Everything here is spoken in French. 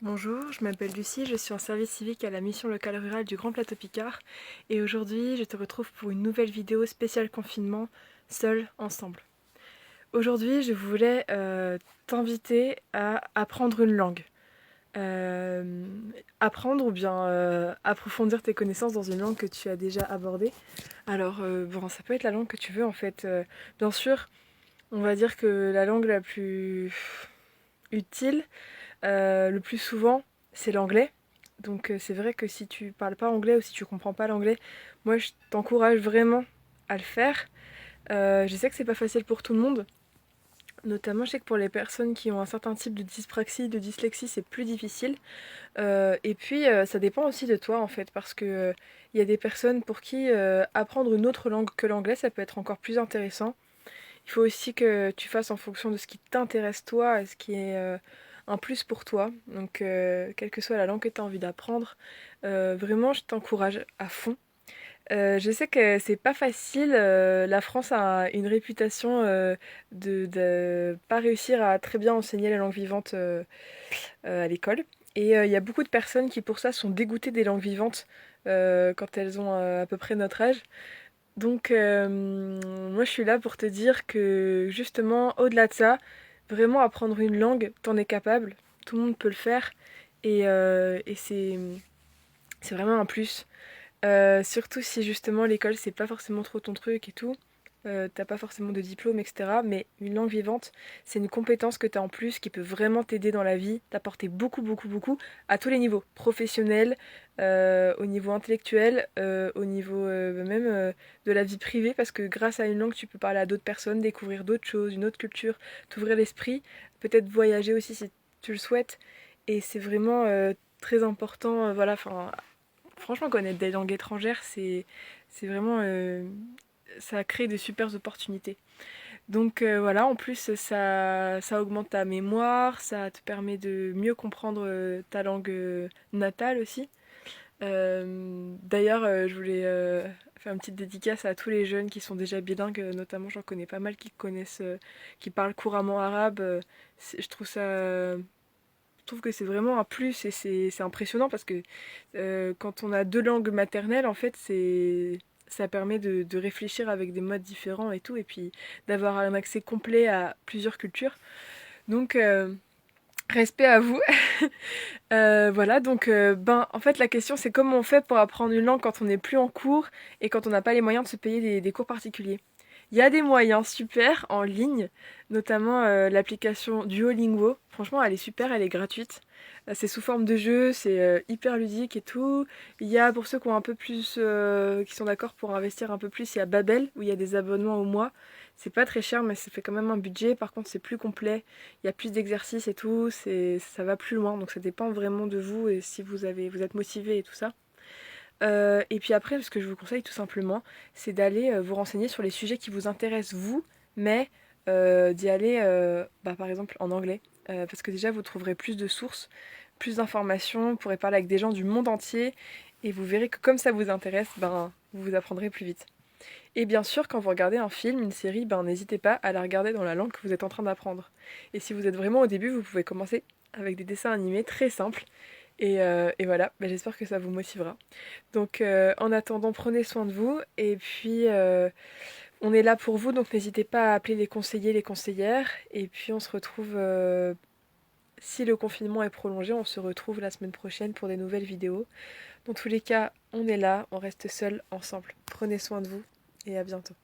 Bonjour, je m'appelle Lucie, je suis en service civique à la mission locale rurale du Grand Plateau Picard et aujourd'hui je te retrouve pour une nouvelle vidéo spéciale confinement, seuls ensemble. Aujourd'hui je voulais t'inviter à apprendre une langue. Euh, Apprendre ou bien approfondir tes connaissances dans une langue que tu as déjà abordée. Alors bon, ça peut être la langue que tu veux en fait. Bien sûr, on va dire que la langue la plus utile le plus souvent, c'est l'anglais. Donc c'est vrai que si tu parles pas anglais ou si tu comprends pas l'anglais, moi je t'encourage vraiment à le faire. Je sais que c'est pas facile pour tout le monde. Notamment, je sais que pour les personnes qui ont un certain type de dyspraxie, de dyslexie, c'est plus difficile. Et puis, ça dépend aussi de toi, en fait, parce que il y a des personnes pour qui apprendre une autre langue que l'anglais, ça peut être encore plus intéressant. Il faut aussi que tu fasses en fonction de ce qui t'intéresse toi et ce qui est un plus pour toi. Donc, quelle que soit la langue que tu as envie d'apprendre, vraiment, je t'encourage à fond. Je sais que c'est pas facile. La France a une réputation de pas réussir à très bien enseigner la langue vivante à l'école. Et il y a beaucoup de personnes qui, pour ça, sont dégoûtées des langues vivantes quand elles ont à peu près notre âge. Donc, moi, je suis là pour te dire que, justement, au-delà de ça, vraiment apprendre une langue, t'en es capable, tout le monde peut le faire, et c'est vraiment un plus. Surtout si, justement, l'école, c'est pas forcément trop ton truc et tout, t'as pas forcément de diplôme, etc. Mais une langue vivante, c'est une compétence que t'as en plus qui peut vraiment t'aider dans la vie, t'apporter beaucoup, beaucoup, beaucoup, à tous les niveaux, professionnel, au niveau intellectuel, au niveau même de la vie privée, parce que grâce à une langue, tu peux parler à d'autres personnes, découvrir d'autres choses, une autre culture, t'ouvrir l'esprit, peut-être voyager aussi si tu le souhaites. Et c'est vraiment très important, voilà, enfin, franchement, connaître des langues étrangères, c'est vraiment ça crée de super opportunités. Donc voilà, en plus ça augmente ta mémoire, ça te permet de mieux comprendre ta langue natale aussi. D'ailleurs, je voulais faire une petite dédicace à tous les jeunes qui sont déjà bilingues, notamment j'en connais pas mal qui connaissent, qui parlent couramment arabe. Je trouve ça, je trouve que c'est vraiment un plus et c'est impressionnant parce que quand on a deux langues maternelles, en fait, ça permet de réfléchir avec des modes différents et tout, et puis d'avoir un accès complet à plusieurs cultures. Donc, respect à vous. Voilà, donc, ben, en fait, la question, c'est comment on fait pour apprendre une langue quand on n'est plus en cours et quand on n'a pas les moyens de se payer des cours particuliers. Il y a des moyens super en ligne, notamment l'application Duolingo. Franchement, elle est super, elle est gratuite. C'est sous forme de jeu, c'est hyper ludique et tout. Il y a pour ceux qui ont un peu plus, qui sont d'accord pour investir un peu plus, il y a Babel où il y a des abonnements au mois. C'est pas très cher, mais ça fait quand même un budget. Par contre, c'est plus complet. Il y a plus d'exercices et tout. Ça va plus loin, donc ça dépend vraiment de vous et si vous êtes motivé et tout ça. Et puis après, ce que je vous conseille tout simplement, c'est d'aller vous renseigner sur les sujets qui vous intéressent vous, mais d'y aller bah, par exemple en anglais. Parce que déjà vous trouverez plus de sources, plus d'informations, vous pourrez parler avec des gens du monde entier, et vous verrez que comme ça vous intéresse, ben, vous apprendrez plus vite. Et bien sûr, quand vous regardez un film, une série, ben, n'hésitez pas à la regarder dans la langue que vous êtes en train d'apprendre. Et si vous êtes vraiment au début, vous pouvez commencer avec des dessins animés très simples. Et voilà, ben, j'espère que ça vous motivera. Donc en attendant, prenez soin de vous. Et puis on est là pour vous, donc n'hésitez pas à appeler les conseillers, les conseillères. Et puis on se retrouve, si le confinement est prolongé, on se retrouve la semaine prochaine pour des nouvelles vidéos. Dans tous les cas, on est là, on reste seuls ensemble. Prenez soin de vous et à bientôt.